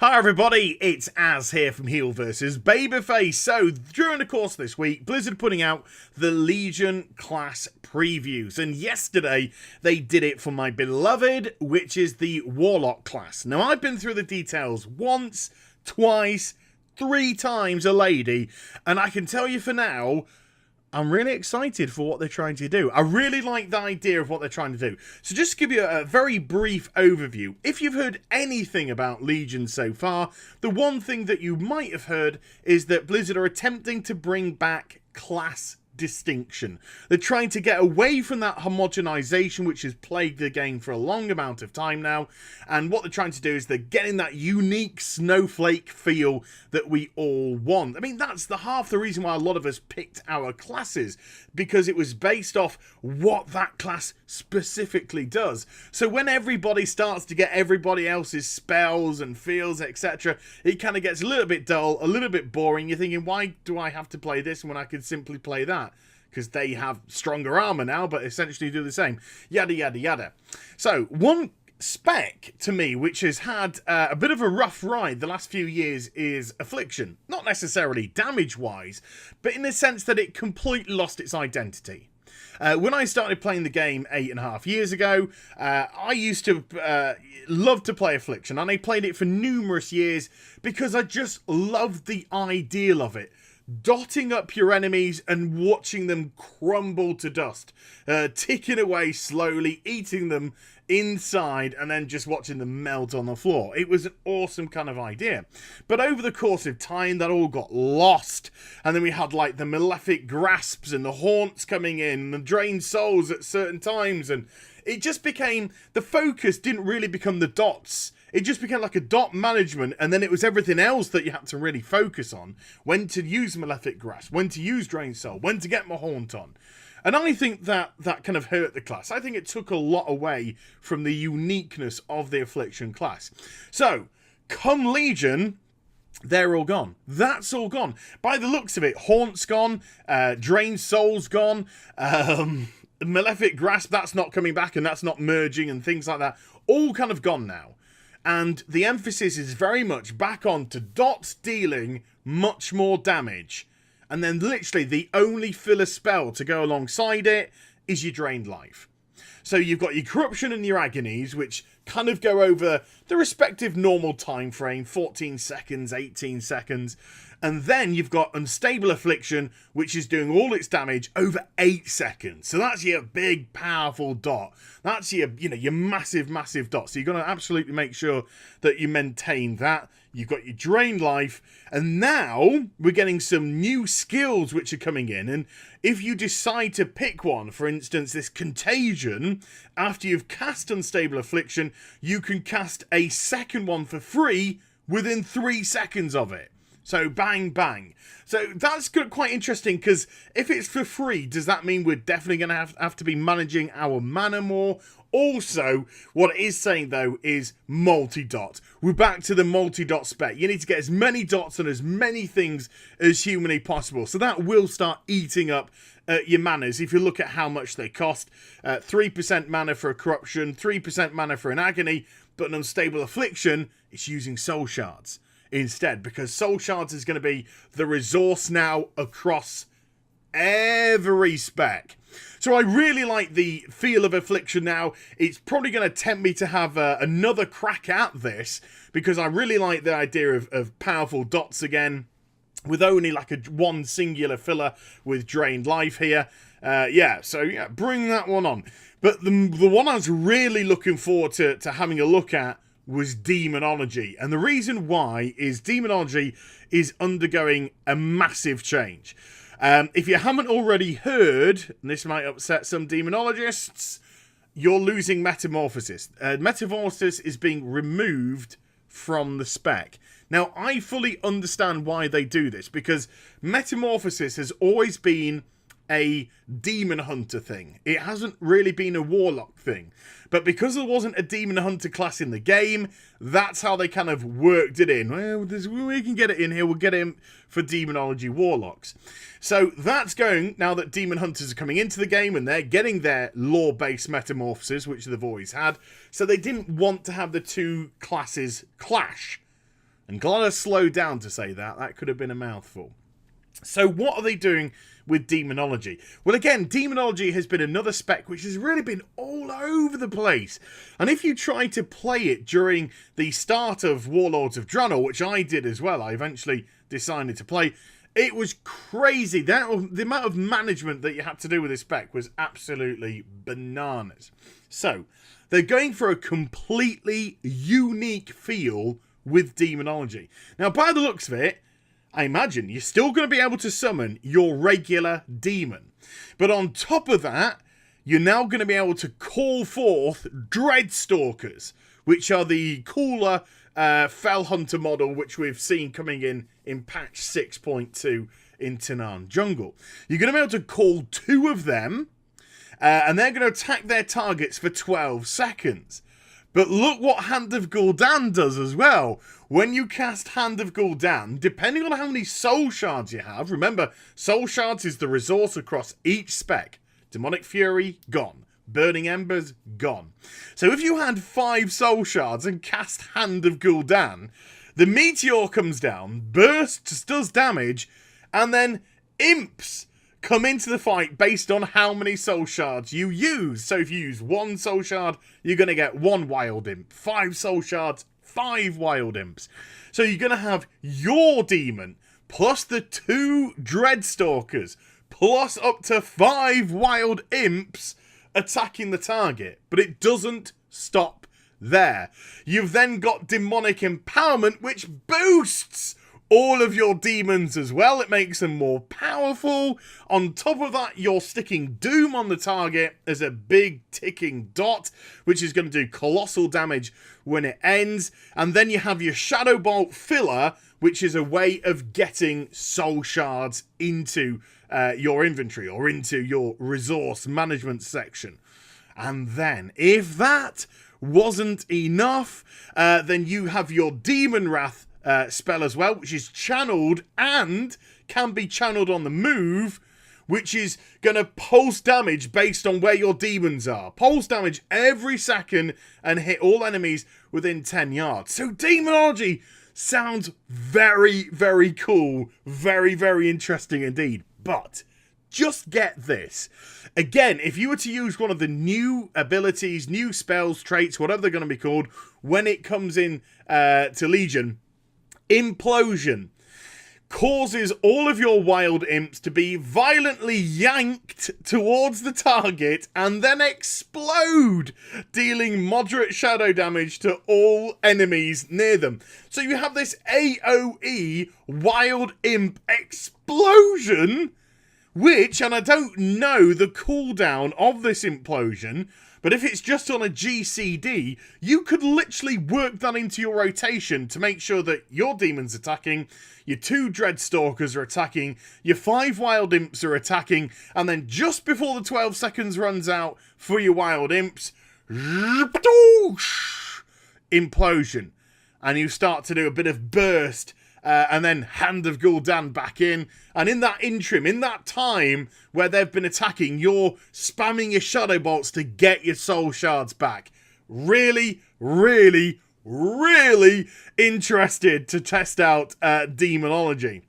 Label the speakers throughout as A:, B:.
A: Hi everybody, it's Az here from Heel vs Babyface. So, during the course of this week, Blizzard putting out the Legion class previews. And yesterday, they did it for my beloved, which is the Warlock class. Now, I've been through the details once, twice, 3 times a lady. And I can tell you for now, I'm really excited for what they're trying to do. I really like the idea of what they're trying to do. So just to give you a very brief overview, if you've heard anything about Legion so far, the one thing that you might have heard is that Blizzard are attempting to bring back class distinction. They're trying to get away from that homogenization which has plagued the game for a long amount of time now, and what they're trying to do is they're getting that unique snowflake feel that we all want. I mean, that's half the reason why a lot of us picked our classes, because it was based off what that class specifically does. So when everybody starts to get everybody else's spells and feels, etc., it kind of gets a little bit dull, a little bit boring. You're thinking, why do I have to play this when I could simply play that? Because they have stronger armor now, but essentially do the same. Yada, yada, yada. So, one spec to me, which has had a bit of a rough ride the last few years, is Affliction. Not necessarily damage-wise, but in the sense that it completely lost its identity. When I started playing the game 8.5 years ago, I used to love to play Affliction, and I played it for numerous years because I just loved the ideal of it. Dotting up your enemies and watching them crumble to dust, ticking away slowly, eating them inside, and then just watching them melt on the floor. It was an awesome kind of idea. But over the course of time, that all got lost. And then we had like the malefic grasps and the haunts coming in, and the drained souls at certain times. And it just became, the focus didn't really become the dots. It just became like a dot management, and then it was everything else that you had to really focus on. When to use Malefic Grasp, when to use Drain Soul, when to get my Haunt on. And I think that kind of hurt the class. I think it took a lot away from the uniqueness of the Affliction class. So, come Legion, they're all gone. That's all gone. By the looks of it, Haunt's gone, Drain Soul's gone, Malefic Grasp, that's not coming back, and that's not merging, and things like that. All kind of gone now. And the emphasis is very much back on to dots dealing much more damage. And then literally the only filler spell to go alongside it is your Drained Life. So you've got your Corruption and your Agonies, which kind of go over the respective normal time frame, 14 seconds, 18 seconds. And then you've got Unstable Affliction, which is doing all its damage over 8 seconds. So that's your big, powerful dot. That's your, your massive, massive dot. So you've got to absolutely make sure that you maintain that. You've got your Drained Life. And now we're getting some new skills which are coming in. And if you decide to pick one, for instance, this Contagion, after you've cast Unstable Affliction, you can cast a second one for free within 3 seconds of it. So bang, bang. So that's quite interesting, because if it's for free, does that mean we're definitely going to have to be managing our mana more? Also, what it is saying, though, is multi-dot. We're back to the multi-dot spec. You need to get as many dots on as many things as humanly possible. So that will start eating up your manas. If you look at how much they cost, 3% mana for a Corruption, 3% mana for an Agony, but an Unstable Affliction, it's using Soul Shards instead, because Soul Shards is going to be the resource now across every spec. So I really like the feel of Affliction now. It's probably going to tempt me to have another crack at this, because I really like the idea of powerful dots again, with only like one singular filler with Drained Life here. So bring that one on. But the one I was really looking forward to having a look at was Demonology. And the reason why is Demonology is undergoing a massive change. If you haven't already heard, and this might upset some demonologists, you're losing Metamorphosis. Metamorphosis is being removed from the spec. Now, I fully understand why they do this, because Metamorphosis has always been a demon hunter thing. It hasn't really been a warlock thing. But because there wasn't a demon hunter class in the game, that's how they kind of worked it in. Well, we can get it in here. We'll get it for demonology warlocks. So that's going, now that demon hunters are coming into the game and they're getting their lore-based metamorphoses, which they've always had. So they didn't want to have the two classes clash. I'm glad I slowed down to say that. That could have been a mouthful. So what are they doing with demonology? Well, again, demonology has been another spec which has really been all over the place. And if you try to play it during the start of Warlords of Draenor, which I did as well, I eventually decided to play, it was crazy. The amount of management that you had to do with this spec was absolutely bananas. So, they're going for a completely unique feel with demonology. Now, by the looks of it, I imagine you're still going to be able to summon your regular demon. But on top of that, you're now going to be able to call forth Dreadstalkers, which are the cooler Fell Hunter model, which we've seen coming in patch 6.2 in Tanaan Jungle. You're going to be able to call 2 of them, and they're going to attack their targets for 12 seconds. But look what Hand of Gul'dan does as well. When you cast Hand of Gul'dan, depending on how many soul shards you have, remember, soul shards is the resource across each spec. Demonic Fury, gone. Burning Embers, gone. So if you had 5 soul shards and cast Hand of Gul'dan, the meteor comes down, bursts, does damage, and then imps come into the fight based on how many soul shards you use. So if you use 1 soul shard, you're going to get 1 wild imp. 5 soul shards, 5 wild imps. So you're going to have your demon, plus the 2 Dreadstalkers, plus up to 5 wild imps attacking the target. But it doesn't stop there. You've then got demonic empowerment, which boosts all of your demons as well. It makes them more powerful. On top of that, you're sticking Doom on the target as a big ticking dot, which is going to do colossal damage when it ends. And then you have your Shadow Bolt filler, which is a way of getting soul shards into your inventory or into your resource management section. And then, if that wasn't enough, then you have your Demon Wrath spell as well, which is channeled and can be channeled on the move, which is going to pulse damage based on where your demons are. Pulse damage every second and hit all enemies within 10 yards. So demonology sounds very, very cool. Very, very interesting indeed. But just get this. Again, if you were to use one of the new abilities, new spells, traits, whatever they're going to be called, when it comes in to Legion, Implosion causes all of your wild imps to be violently yanked towards the target and then explode, dealing moderate shadow damage to all enemies near them. So you have this AoE wild imp explosion, which, and I don't know the cooldown of this implosion, but if it's just on a GCD, you could literally work that into your rotation to make sure that your demon's attacking, your 2 Dreadstalkers are attacking, your 5 Wild Imps are attacking, and then just before the 12 seconds runs out for your Wild Imps, implosion. And you start to do a bit of burst, and then Hand of Gul'dan back in. And in that interim, in that time where they've been attacking, you're spamming your Shadow Bolts to get your soul shards back. Really, really, really interested to test out demonology.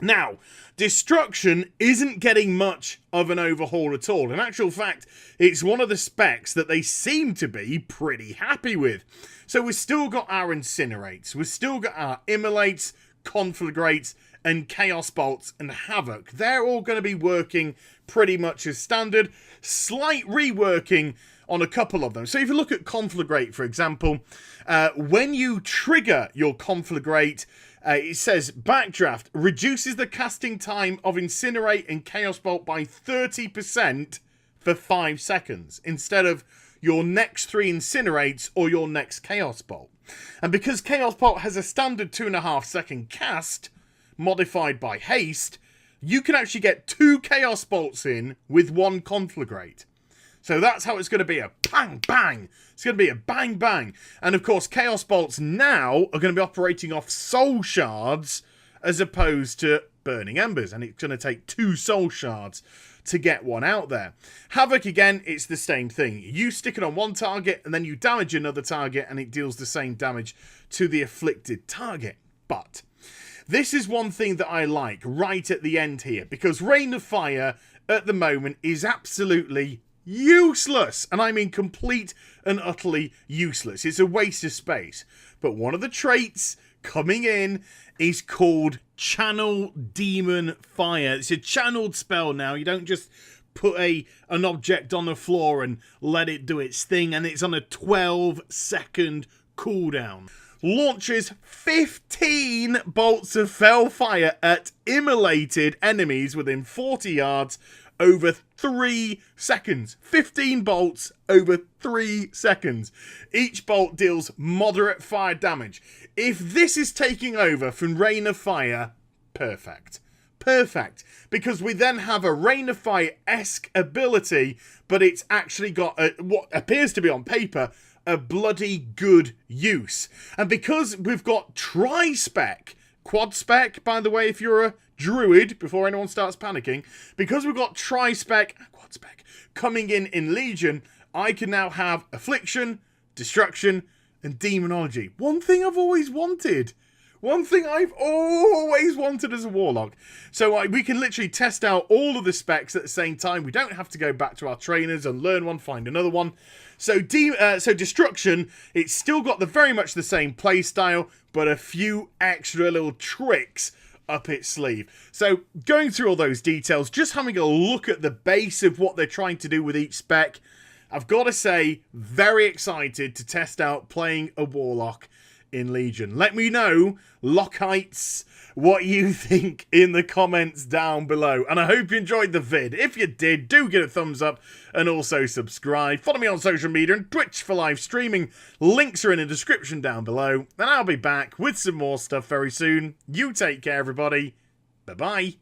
A: Now, destruction isn't getting much of an overhaul at all. In actual fact, it's one of the specs that they seem to be pretty happy with. So we've still got our Incinerates, we've still got our Immolates, Conflagrates, and Chaos Bolts and Havoc. They're all going to be working pretty much as standard. Slight reworking on a couple of them. So if you look at Conflagrate, for example, when you trigger your Conflagrate, it says Backdraft reduces the casting time of Incinerate and Chaos Bolt by 30% for 5 seconds instead of your next 3 Incinerates or your next Chaos Bolt. And because Chaos Bolt has a standard 2.5 second cast modified by haste, you can actually get 2 Chaos Bolts in with 1 Conflagrate. So that's how it's going to be a bang, bang. It's going to be a bang, bang. And of course, Chaos Bolts now are going to be operating off Soul Shards as opposed to Burning Embers. And it's going to take 2 Soul Shards to get one out there. Havoc, again, it's the same thing. You stick it on one target and then you damage another target and it deals the same damage to the afflicted target. But this is one thing that I like right at the end here, because Rain of Fire at the moment is absolutely useless. And I mean complete and utterly useless. It's a waste of space. But one of the traits coming in is called Channel Demon Fire. It's a channeled spell now. You don't just put an object on the floor and let it do its thing, and it's on a 12-second cooldown. Launches 15 bolts of fell fire at immolated enemies within 40 yards over 3 seconds. 15 bolts over 3 seconds. Each bolt deals moderate fire damage. If this is taking over from Rain of Fire, perfect. Perfect. Because we then have a Rain of Fire-esque ability, but it's actually got what appears to be on paper a bloody good use. And because we've got tri-spec, quad-spec, by the way, if you're a druid, before anyone starts panicking, because we've got tri-spec and quad-spec coming in Legion, I can now have Affliction, Destruction, and Demonology. One thing I've always wanted. One thing I've always wanted as a Warlock. So we can literally test out all of the specs at the same time. We don't have to go back to our trainers and learn one, find another one. So Destruction, it's still got very much the same playstyle, but a few extra little tricks up its sleeve. So going through all those details, just having a look at the base of what they're trying to do with each spec, I've got to say, very excited to test out playing a Warlock in Legion. Let me know, Lockites, what you think in the comments down below. And I hope you enjoyed the vid. If you did, do give it a thumbs up and also subscribe. Follow me on social media and Twitch for live streaming. Links are in the description down below. And I'll be back with some more stuff very soon. You take care, everybody. Bye-bye.